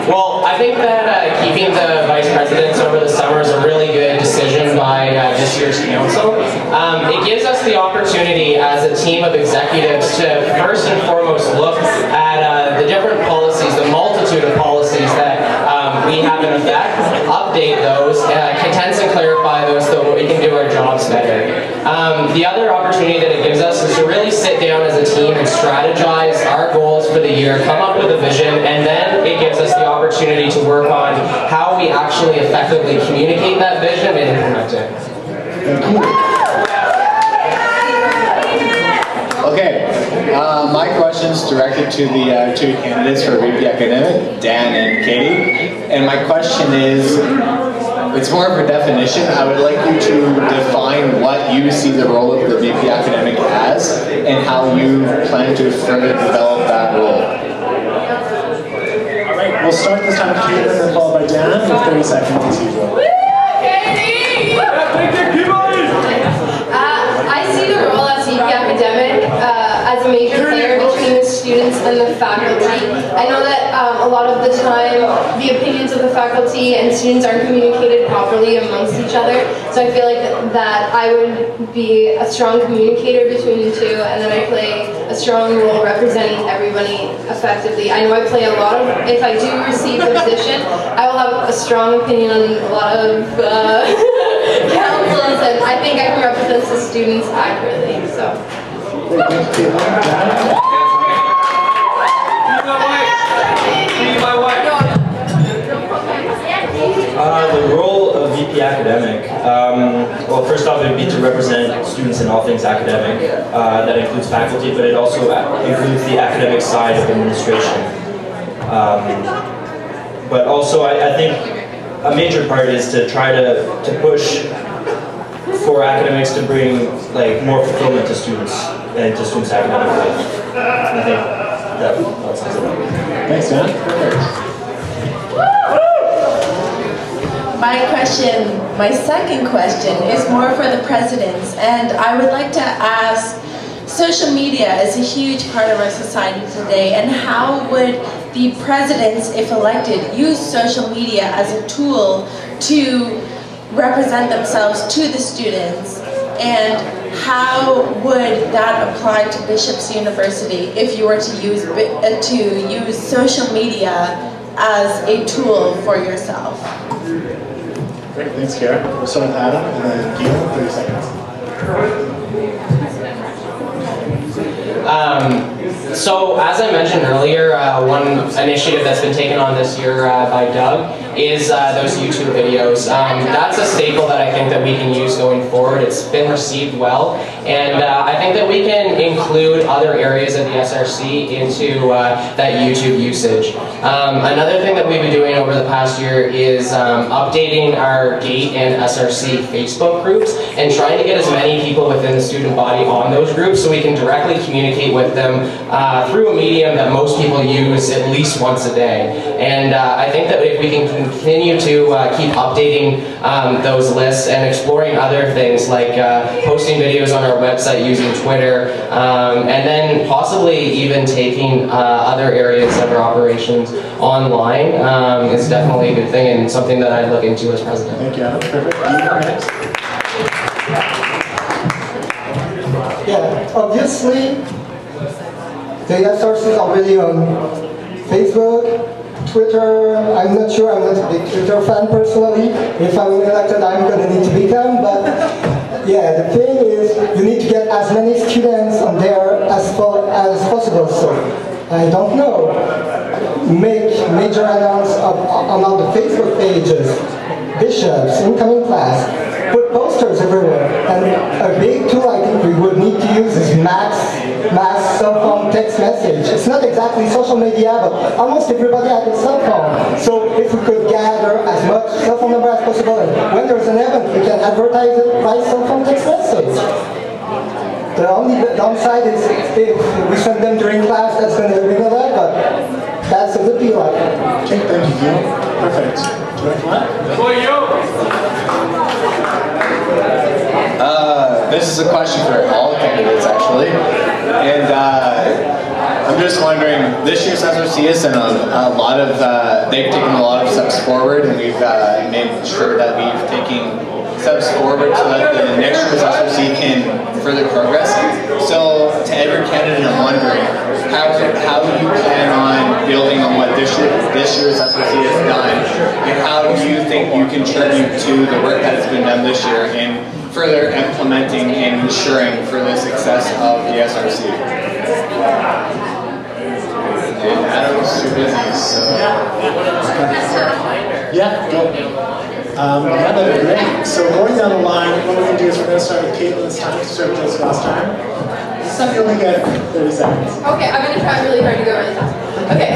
Well, I think that keeping the vice presidents over the summer is a really good decision by this year's council. It gives us the opportunity as a team of executives to first and foremost look at the different policies, the multitude of policies that we have in effect, update those, condense and clarify those so that we can do our jobs better. The other opportunity that it gives us is to really sit down as a team and strategize our goals for the year, come up with a vision, and then it gives us the opportunity to work on how we actually effectively communicate that vision and implement it. Okay, my question's directed to the two candidates for VP Academic, Dan and Katie. And my question is, it's more of a definition. I would like you to define what you see the role of the VP Academic as and how you plan to further develop that role. All right, we'll start this time with Katie and then followed by Dan for 30 seconds as usual. I see the role as VP Academic as a major player between the students and the faculty. I know that a lot of the time the opinions of the faculty and students aren't communicated properly amongst each other, so I feel like that I would be a strong communicator between the two, and then I play a strong role representing everybody effectively. I know I play a lot of, if I do receive the position, I will have a strong opinion on a lot of councils, and I think I can represent the students accurately. So. The role of VP Academic, well, first off, it would be to represent students in all things academic. That includes faculty, but it also includes the academic side of administration. But also, I think a major part is to try to push for academics to bring more fulfillment to students and to students' academic life. I think that sounds good. Thanks, Dan. My second question is more for the presidents, and I would like to ask, social media is a huge part of our society today, and how would the presidents, if elected, use social media as a tool to represent themselves to the students, and how would that apply to Bishop's University if you were to use social media as a tool for yourself? Great, thanks, Kara. We'll start with Adam and then Guillaume, 30 seconds. So, as I mentioned earlier, one initiative that's been taken on this year by Doug is those YouTube videos. That's a staple that I think that we can use going forward. It's been received well, and I think that we can include other areas of the SRC into that YouTube usage. Another thing that we've been doing over the past year is updating our GATE and SRC Facebook groups and trying to get as many people within the student body on those groups so we can directly communicate with them through a medium that most people use at least once a day. And I think that if we can continue to keep updating those lists and exploring other things like posting videos on our website using Twitter, and then possibly even taking other areas of our operations online is definitely a good thing and something that I'd look into as president. Thank you, Adam. Perfect. Yeah, obviously, the SRC is already on Facebook, Twitter. I'm not sure, I'm not a big Twitter fan personally. If I'm elected, I'm going to need to become, but yeah, the thing is, you need to get as many students on there as possible, so I don't know. Make major announcements on all the Facebook pages, bishops, incoming class, put posters everywhere, and a big tool I think we would need to use is mass cell phone text message. It's not exactly social media, but almost everybody has a cell phone. So if we could gather as much cell phone number as possible, and when there's an event, we can advertise it by cell phone text message. The only downside is if we send them during class, that's going to be a lot, but that's a good deal. Okay, thank you, Guillaume. Perfect. This is a question for all candidates, actually. And I'm just wondering, this year's SRC has done a lot of, they've taken a lot of steps forward, and we've made sure that we've taken steps forward so that the next year's SRC can further progress. So to every candidate, I'm wondering, how do you plan on building on what this year's SRC has done, and how do you think you contribute to the work that has been done this year in further implementing and ensuring for the success of the SRC? And Adam's too busy, so... Yeah, go. Yeah, that'd be great. So going down the line, what we're going to do is we're going to start with Caitlin this time to serve this last time. Some you only get 30 seconds. Okay, I'm going to try really hard to go really fast. Okay,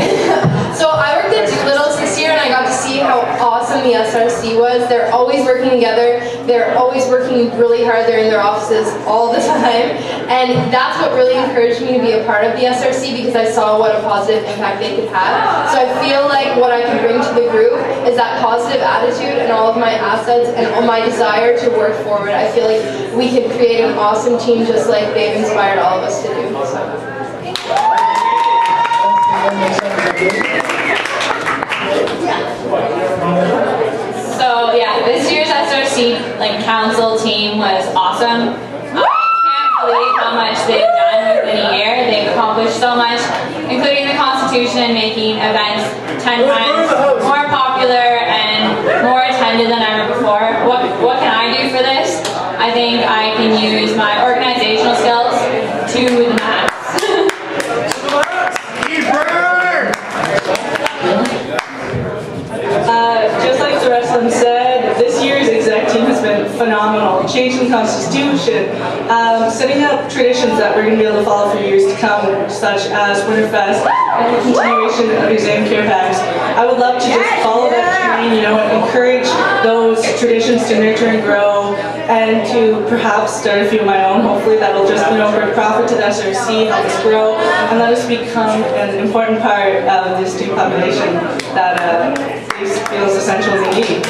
so I worked at Doolittle's this year and I got to see how awesome the SRC was. They're always working together. They're always working really hard. They're in their offices all the time. And that's what really encouraged me to be a part of the SRC, because I saw what a positive impact they could have. So I feel like what I can bring to the group is that positive attitude and all of my assets and all my desire to work forward. I feel like we could create an awesome team just like they've inspired all of us to do. So yeah, this year's SRC council team was awesome. I can't believe how much they've done within a year. They've accomplished so much, including the Constitution, making events 10 times more popular and more attended than ever before. What can I do for this? I think I can use my organizational skills to the max. Just like the rest of them said, this year's exec team has been phenomenal. Changing the Constitution, setting up traditions that we're going to be able to follow for years to come, such as Winterfest and the continuation of exam care packs. I would love to just follow that train, and encourage those traditions to nurture and grow, and to perhaps start a few of my own. Hopefully that'll just bring profit to the SRC, help us grow, and let us become an important part of the student population that feels essential as a need.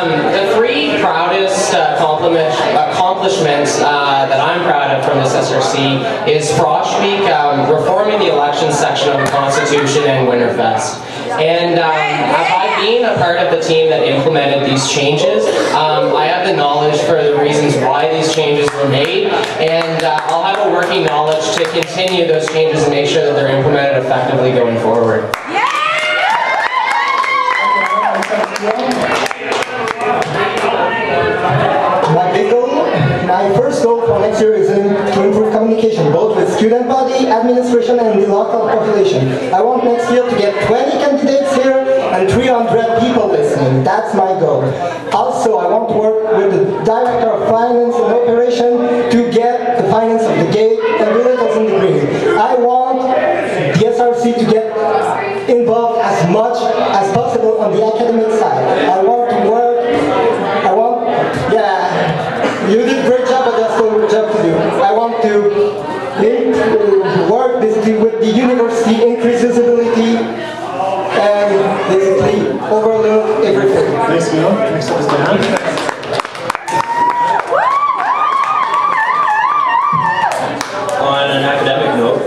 The three proudest accomplishments that I'm proud of from this SRC is Frosh Week, reforming the elections section of the Constitution, and Winterfest. And by being a part of the team that implemented these changes, I have the knowledge for the reasons why these changes were made, and I'll have a working knowledge to continue those changes and make sure that they're implemented effectively going forward. My first goal for next year is to improve communication, both with student body, administration, and the local population. I want next year to get 20 candidates here and 300 people listening. That's my goal. Also, I want to work with the Director of Finance and Operation to get the finance of the gate and Doolittle's in the green. I want the SRC to get involved as much as possible on the academic side. I want to work, you did a great job, but there's still a job to do. I want to work basically with the university, increase visibility, and basically overlook everything. Thanks, Guillaume. Next up is Dan. On an academic note,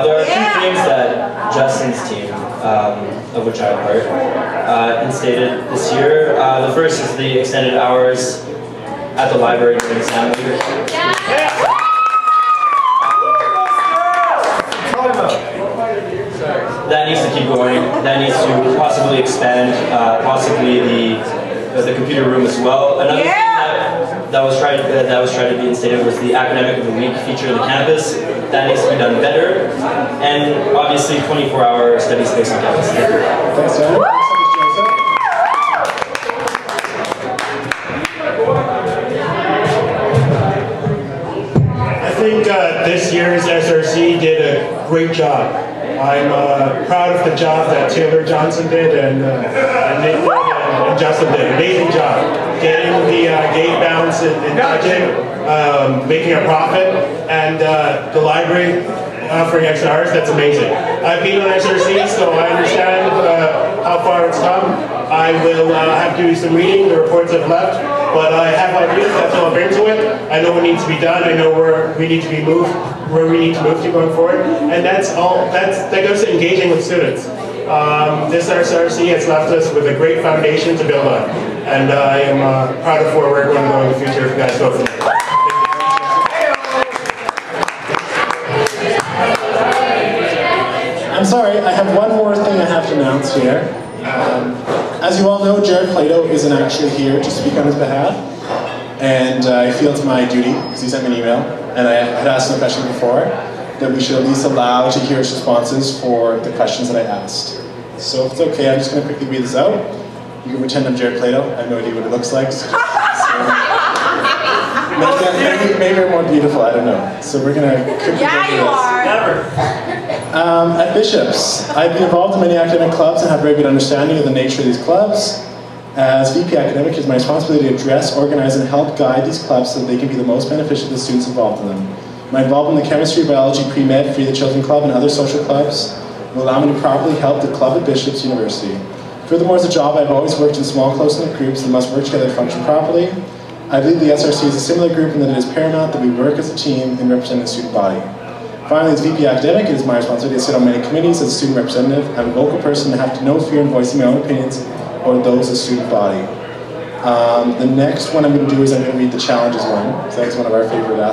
there are two things that Justin's team, of which I'm part, instated this year. The first is the extended hours at the library during exam week. That needs to keep going. That needs to possibly expand, possibly the computer room as well. Another thing that was tried to be instated was the academic of the week feature on the campus. That needs to be done better, and obviously 24-hour study space on campus. Thanks, John. I think this year's SRC did a great job. I'm proud of the job that Taylor Johnson did and Nick did and Justin did. Amazing job. Getting the gate balance in budget, making a profit, and the library offering extra hours. That's amazing. I've been on SRC, so I understand how far it's come. I will have to do some reading. The reports have left. but I have ideas. That's all I bring to it. I know what needs to be done. I know where we need to be moved, where we need to move to going forward, and that goes to engaging with students. This SRC has left us with a great foundation to build on, and I am proud of where we're going to go in the future if you guys vote for me. I'm sorry, I have one more thing I have to announce here. As you all know, Jared Plato isn't actually here to speak on his behalf, and I feel it's my duty, because he sent me an email, and I had asked him a question before, that we should at least allow to hear his responses for the questions that I asked. So if it's okay, I'm just going to quickly read this out. You can pretend I'm Jared Plato. I have no idea what it looks like. So maybe you're more beautiful, I don't know. So we're going to quickly go through this. Never. At Bishop's, I've been involved in many academic clubs and have a very good understanding of the nature of these clubs. As VP Academic, it is my responsibility to address, organize, and help guide these clubs so that they can be the most beneficial to the students involved in them. My involvement in the chemistry, biology, pre-med, Free the Children Club, and other social clubs will allow me to properly help the club at Bishop's University. Furthermore, as a job, I've always worked in small, close-knit groups that must work together to function properly. I believe the SRC is a similar group and that it is paramount that we work as a team in representing the student body. Finally, as VP Academic, it is my responsibility to sit on many committees as a student representative. I'm a vocal person and have no fear in voicing my own opinions or those of the student body. The next one I'm going to do is I'm going to read the challenges one, because that's one of our favorite aspects.